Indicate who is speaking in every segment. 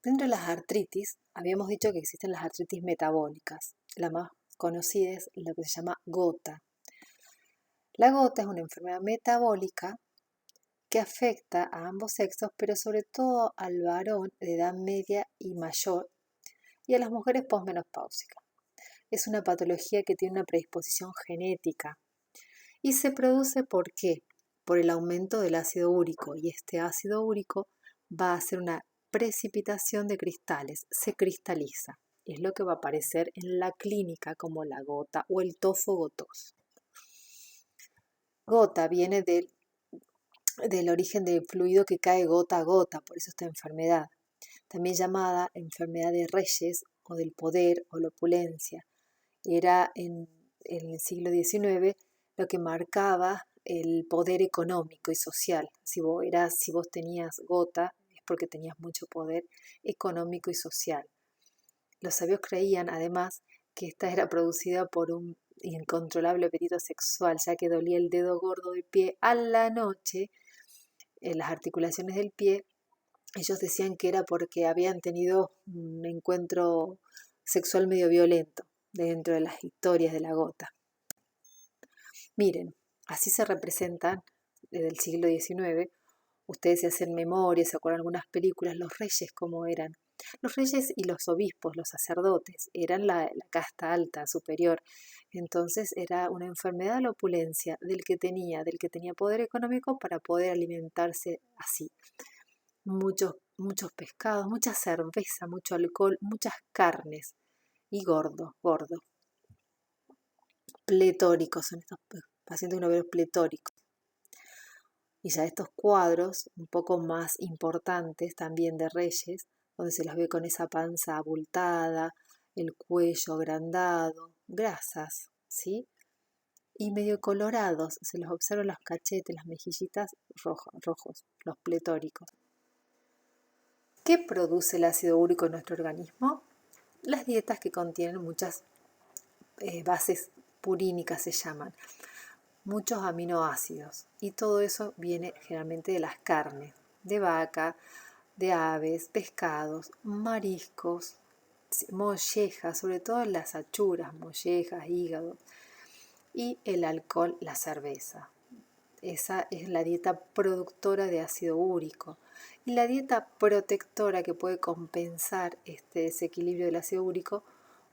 Speaker 1: Dentro de las artritis, habíamos dicho que existen las artritis metabólicas. La más conocida es lo que se llama gota. La gota es una enfermedad metabólica que afecta a ambos sexos, pero sobre todo al varón de edad media y mayor y a las mujeres posmenopáusicas. Es una patología que tiene una predisposición genética y se produce ¿por qué? Por el aumento del ácido úrico, y este ácido úrico va a hacer una precipitación de cristales, se cristaliza. Es lo que va a aparecer en la clínica como la gota o el tofo gotoso. Gota viene del origen del fluido que cae gota a gota, por eso esta enfermedad, también llamada enfermedad de Reyes o del poder o la opulencia. Era en el siglo XIX lo que marcaba el poder económico y social. Si vos tenías gota, es porque tenías mucho poder económico y social. Los sabios creían, además, que esta era producida por un incontrolable apetito sexual, ya que dolía el dedo gordo del pie a la noche, en las articulaciones del pie. Ellos decían que era porque habían tenido un encuentro sexual medio violento dentro de las historias de la gota. Miren, así se representan desde el siglo XIX. Ustedes se hacen memoria, se acuerdan algunas películas, los reyes cómo eran. Los reyes y los obispos, los sacerdotes, eran la casta alta, superior. Entonces era una enfermedad de la opulencia del que tenía poder económico para poder alimentarse así. Muchos pescados, mucha cerveza, mucho alcohol, muchas carnes y gordo. Pletóricos, son estos pacientes que uno ve pletóricos. Y ya estos cuadros un poco más importantes también de reyes, donde se los ve con esa panza abultada, el cuello agrandado, grasas, ¿sí? Y medio colorados, se los observa los cachetes, las mejillitas rojos, los pletóricos. ¿Qué produce el ácido úrico en nuestro organismo? Las dietas que contienen muchas bases purínicas se llaman, muchos aminoácidos, y todo eso viene generalmente de las carnes, de vaca, de aves, pescados, mariscos, mollejas, sobre todo las achuras, mollejas, hígado, y el alcohol, la cerveza. Esa es la dieta productora de ácido úrico. Y la dieta protectora que puede compensar este desequilibrio del ácido úrico,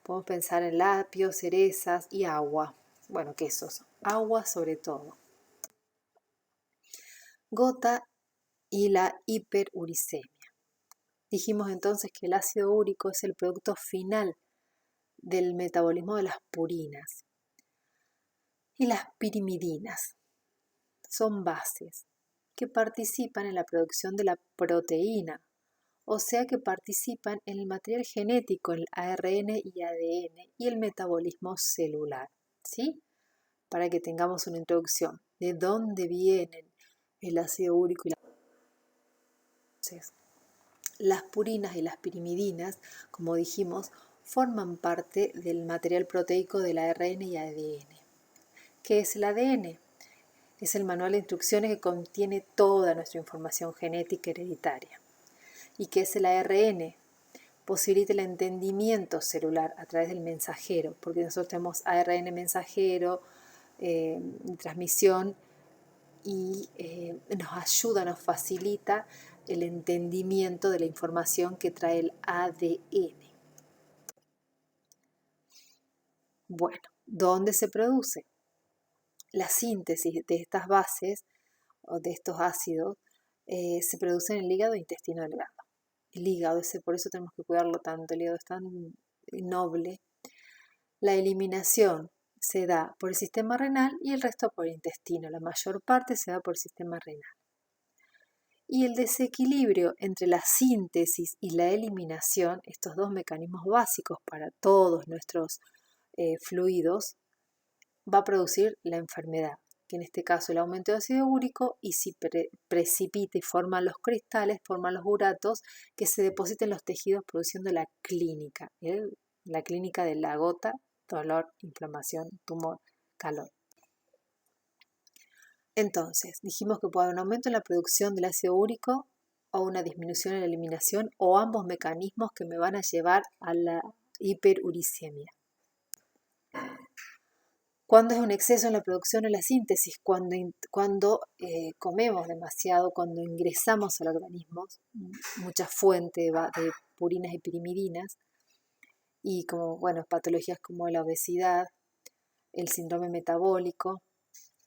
Speaker 1: podemos pensar en lácteos, cerezas y agua. Bueno, quesos, agua sobre todo. Gota y la hiperuricemia. Dijimos entonces que el ácido úrico es el producto final del metabolismo de las purinas. Y las pirimidinas son bases que participan en la producción de la proteína, o sea que participan en el material genético, el ARN y ADN y el metabolismo celular, ¿sí? Para que tengamos una introducción de dónde vienen el ácido úrico y entonces, las purinas y las pirimidinas, como dijimos, forman parte del material proteico del ARN y ADN. ¿Qué es el ADN? Es el manual de instrucciones que contiene toda nuestra información genética hereditaria. ¿Y qué es el ARN? Posibilita el entendimiento celular a través del mensajero, porque nosotros tenemos ARN mensajero, transmisión, y nos ayuda, nos facilita el entendimiento de la información que trae el ADN. Bueno, ¿dónde se produce? La síntesis de estas bases o de estos ácidos se produce en el hígado e intestino delgado. El hígado, por eso tenemos que cuidarlo tanto, el hígado es tan noble. La eliminación se da por el sistema renal y el resto por el intestino. La mayor parte se da por el sistema renal. Y el desequilibrio entre la síntesis y la eliminación, estos dos mecanismos básicos para todos nuestros fluidos, va a producir la enfermedad, que en este caso el aumento de ácido úrico, y si precipita y forman los cristales, forman los uratos que se depositan en los tejidos produciendo la clínica de la gota, dolor, inflamación, tumor, calor. Entonces, dijimos que puede haber un aumento en la producción del ácido úrico o una disminución en la eliminación o ambos mecanismos que me van a llevar a la hiperuricemia. ¿Cuándo es un exceso en la producción o la síntesis? Cuando comemos demasiado, cuando ingresamos al organismo mucha fuente de purinas y pirimidinas y como, bueno, patologías como la obesidad, el síndrome metabólico.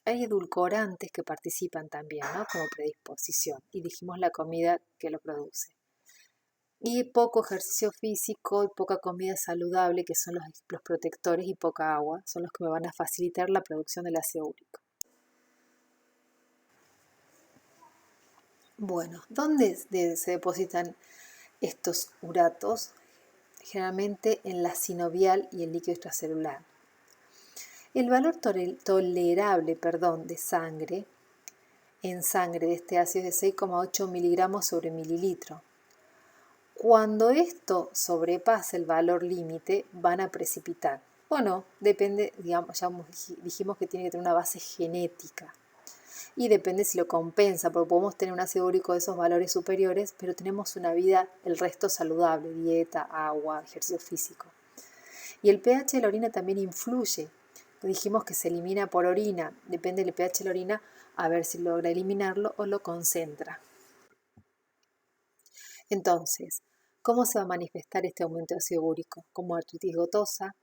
Speaker 1: Hay edulcorantes que participan también, ¿no? Como predisposición. Y dijimos la comida que lo produce. Y poco ejercicio físico y poca comida saludable, que son los protectores, y poca agua, son los que me van a facilitar la producción del ácido úrico. Bueno, ¿dónde se depositan estos uratos? Generalmente en la sinovial y el líquido extracelular. El valor tolerable de sangre en sangre de este ácido es de 6,8 miligramos sobre mililitro. Cuando esto sobrepasa el valor límite, van a precipitar. O no, depende, digamos, ya dijimos que tiene que tener una base genética. Y depende si lo compensa, porque podemos tener un ácido úrico de esos valores superiores, pero tenemos una vida, el resto saludable, dieta, agua, ejercicio físico. Y el pH de la orina también influye. Dijimos que se elimina por orina, depende del pH de la orina, a ver si logra eliminarlo o lo concentra. Entonces, ¿cómo se va a manifestar este aumento de ácido úrico? Como artritis gotosa,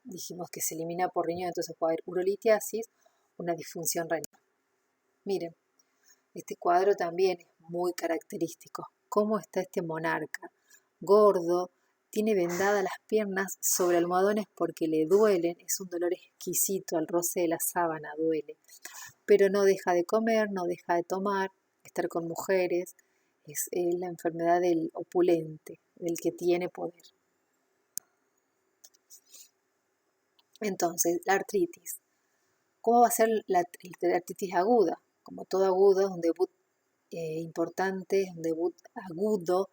Speaker 1: dijimos que se elimina por riñón, entonces puede haber urolitiasis, una disfunción renal. Miren, este cuadro también es muy característico. ¿Cómo está este monarca? Gordo, tiene vendadas las piernas sobre almohadones porque le duelen, es un dolor exquisito, el roce de la sábana duele, pero no deja de comer, no deja de tomar, estar con mujeres, es la enfermedad del opulente, del que tiene poder. Entonces, la artritis. ¿Cómo va a ser la artritis aguda? Como todo agudo, es un debut importante, es un debut agudo,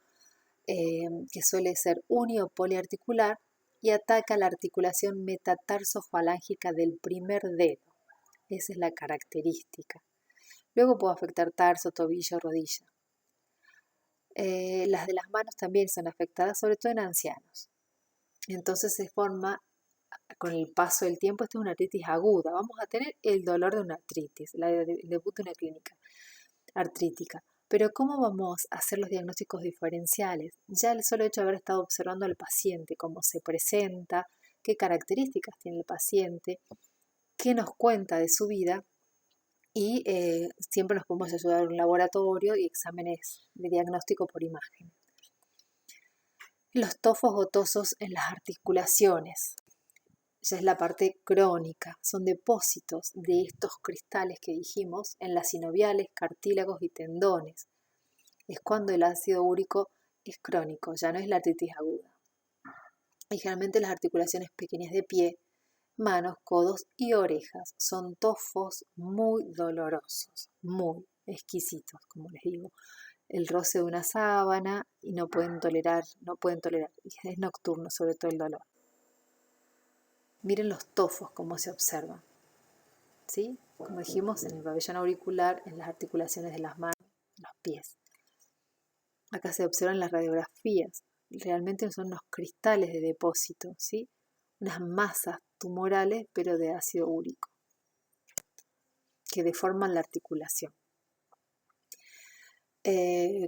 Speaker 1: que suele ser uni o poliarticular y ataca la articulación metatarso-falángica del primer dedo. Esa es la característica. Luego puede afectar tarso, tobillo, rodilla. Las de las manos también son afectadas, sobre todo en ancianos. Entonces se forma, con el paso del tiempo, esta es una artritis aguda. Vamos a tener el dolor de una artritis, el debut de una clínica artrítica. Pero ¿cómo vamos a hacer los diagnósticos diferenciales? Ya el solo hecho de haber estado observando al paciente, cómo se presenta, qué características tiene el paciente, qué nos cuenta de su vida, y siempre nos podemos ayudar a un laboratorio y exámenes de diagnóstico por imagen. Los tofos gotosos en las articulaciones. Ya es la parte crónica, son depósitos de estos cristales que dijimos en las sinoviales, cartílagos y tendones. Es cuando el ácido úrico es crónico, ya no es la artritis aguda. Y generalmente las articulaciones pequeñas de pie, manos, codos y orejas son tofos muy dolorosos, muy exquisitos, como les digo. El roce de una sábana y no pueden tolerar, es nocturno sobre todo el dolor. Miren los tofos cómo se observan, ¿sí? Como dijimos, en el pabellón auricular, en las articulaciones de las manos, los pies. Acá se observan las radiografías, realmente son unos cristales de depósito, ¿sí? Unas masas tumorales, pero de ácido úrico, que deforman la articulación.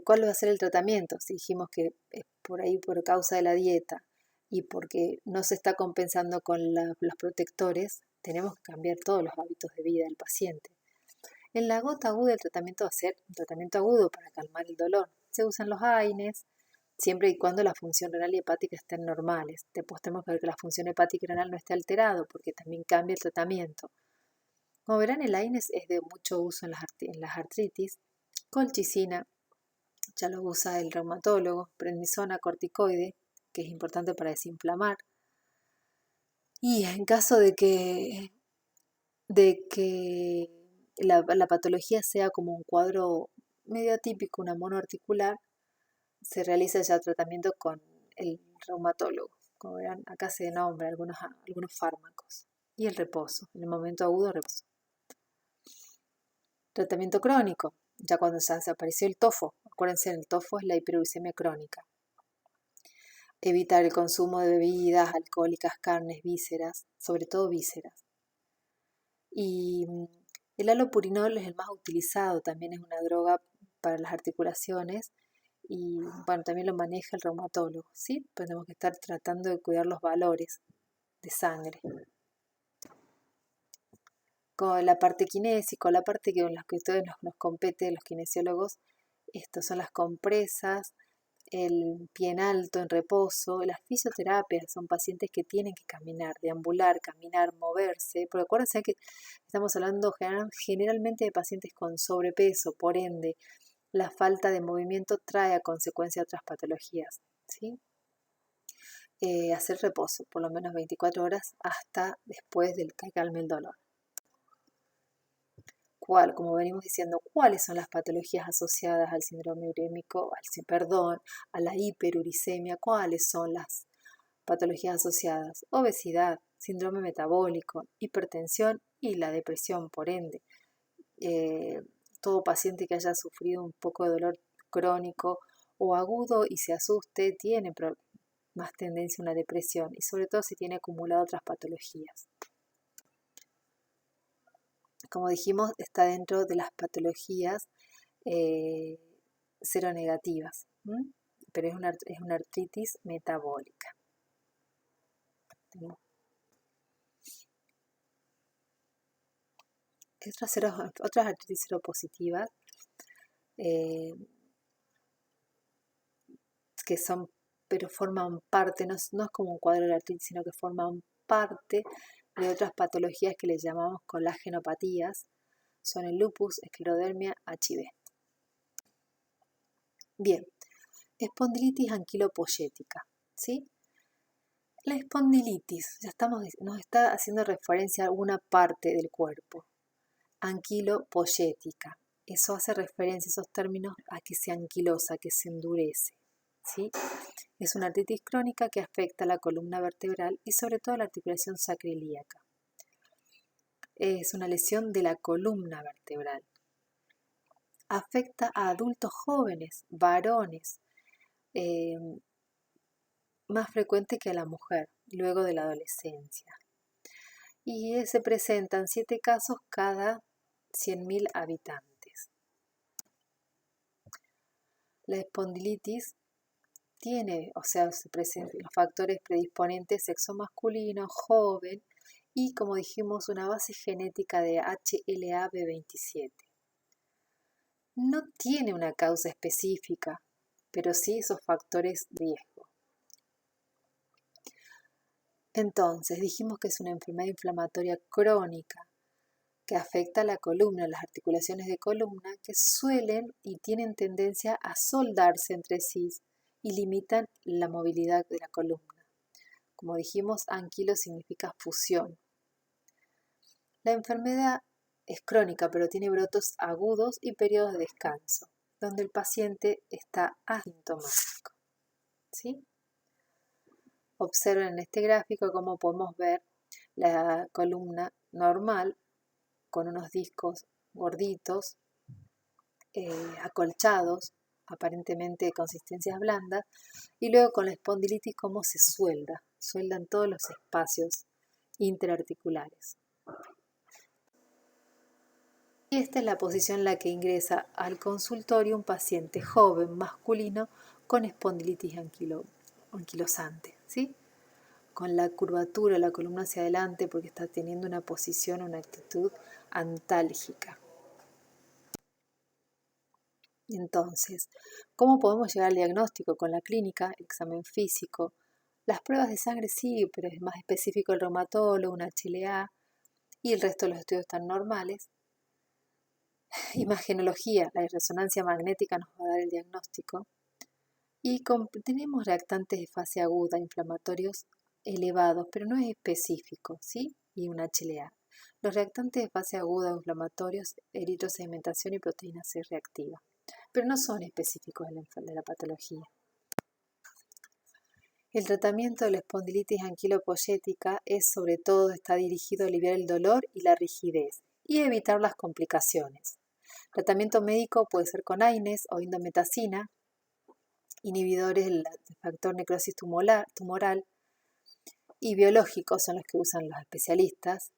Speaker 1: ¿Cuál va a ser el tratamiento? Si dijimos que es por ahí por causa de la dieta y porque no se está compensando con los protectores, tenemos que cambiar todos los hábitos de vida del paciente. En la gota aguda el tratamiento va a ser un tratamiento agudo para calmar el dolor. Se usan los AINES, siempre y cuando la función renal y hepática estén normales. Después tenemos que ver que la función hepática y renal no esté alterado, porque también cambia el tratamiento. Como verán, el AINES es de mucho uso en las artritis. Colchicina, ya lo usa el reumatólogo. Prednisona, corticoide, que es importante para desinflamar. Y en caso de que la patología sea como un cuadro medio atípico, una monoarticular, se realiza ya tratamiento con el reumatólogo. Como verán, acá se nombra algunos fármacos. Y el reposo, en el momento agudo, reposo. Tratamiento crónico, ya cuando se apareció el tofo, acuérdense, en el TOFO es la hiperuricemia crónica. Evitar el consumo de bebidas alcohólicas, carnes, vísceras, sobre todo vísceras. Y el alopurinol es el más utilizado, también es una droga para las articulaciones y bueno, también lo maneja el reumatólogo, ¿sí? Pues tenemos que estar tratando de cuidar los valores de sangre. Con la parte kinésica, la parte que en la que ustedes nos compete, los kinesiólogos, estos son las compresas, el pie en alto, en reposo, las fisioterapias, son pacientes que tienen que caminar, deambular, caminar, moverse, porque acuérdense que estamos hablando generalmente de pacientes con sobrepeso, por ende, la falta de movimiento trae a consecuencia otras patologías, ¿sí? Hacer reposo, por lo menos 24 horas hasta después del que calme el dolor. Como venimos diciendo, cuáles son las patologías asociadas al síndrome urémico, a la hiperuricemia, cuáles son las patologías asociadas: obesidad, síndrome metabólico, hipertensión y la depresión, por ende. Todo paciente que haya sufrido un poco de dolor crónico o agudo y se asuste tiene más tendencia a una depresión, y sobre todo si tiene acumulado otras patologías. Como dijimos, está dentro de las patologías seronegativas, pero es una artritis metabólica. Otras artritis seropositivas que son, pero forman parte, no es como un cuadro de artritis, sino que forman parte de otras patologías que les llamamos colagenopatías, son el lupus, esclerodermia, HIV. Bien, espondilitis anquilopoyética, ¿sí? La espondilitis, nos está haciendo referencia a alguna parte del cuerpo. Anquilopoyética, eso hace referencia, esos términos, a que se anquilosa, que se endurece, ¿sí? Es una artritis crónica que afecta a la columna vertebral y sobre todo a la articulación sacroiliaca. Es una lesión de la columna vertebral. Afecta a adultos jóvenes, varones, más frecuente que a la mujer, luego de la adolescencia. Y se presentan 7 casos cada 100.000 habitantes. La espondilitis tiene, se presentan los factores predisponentes: sexo masculino, joven y, como dijimos, una base genética de HLA-B27. No tiene una causa específica, pero sí esos factores de riesgo. Entonces, dijimos que es una enfermedad inflamatoria crónica que afecta a la columna, las articulaciones de columna, que suelen y tienen tendencia a soldarse entre sí y limitan la movilidad de la columna. Como dijimos, anquilo significa fusión. La enfermedad es crónica, pero tiene brotes agudos y periodos de descanso, donde el paciente está asintomático, ¿sí? Observen en este gráfico cómo podemos ver la columna normal con unos discos gorditos, acolchados, aparentemente de consistencias blandas, y luego con la espondilitis cómo se sueldan todos los espacios interarticulares. Y esta es la posición en la que ingresa al consultorio un paciente joven masculino con espondilitis anquilosante, ¿sí? Con la curvatura de la columna hacia adelante porque está teniendo una posición, una actitud antálgica. Entonces, ¿cómo podemos llegar al diagnóstico? Con la clínica, el examen físico, las pruebas de sangre sí, pero es más específico el reumatólogo, una HLA, y el resto de los estudios están normales. Imagenología, la resonancia magnética nos va a dar el diagnóstico. Y tenemos reactantes de fase aguda, inflamatorios elevados, pero no es específico, ¿sí? Y una HLA. Los reactantes de fase aguda o inflamatorios, eritrosedimentación y proteína C reactiva, pero no son específicos de la patología. El tratamiento de la espondilitis anquilopoyética sobre todo está dirigido a aliviar el dolor y la rigidez y evitar las complicaciones. Tratamiento médico puede ser con AINES o indometacina, inhibidores del factor necrosis tumoral, y biológicos son los que usan los especialistas.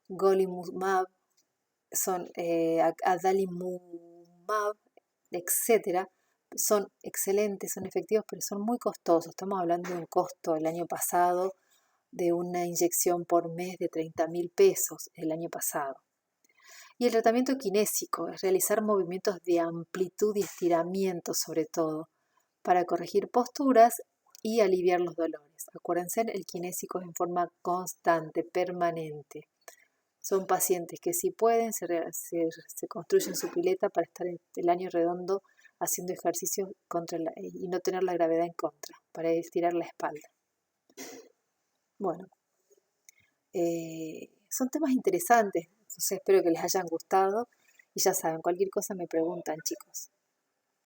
Speaker 1: Golimumab, adalimumab, etcétera, son excelentes, son efectivos, pero son muy costosos. Estamos hablando de un costo el año pasado de una inyección por mes de 30.000 pesos el año pasado. Y el tratamiento kinésico es realizar movimientos de amplitud y estiramiento sobre todo para corregir posturas y aliviar los dolores. Acuérdense, el kinésico es en forma constante, permanente. Son pacientes que si pueden se construyen su pileta para estar el año redondo haciendo ejercicios y no tener la gravedad en contra, para estirar la espalda. Bueno, son temas interesantes, entonces espero que les hayan gustado y ya saben, cualquier cosa me preguntan, chicos.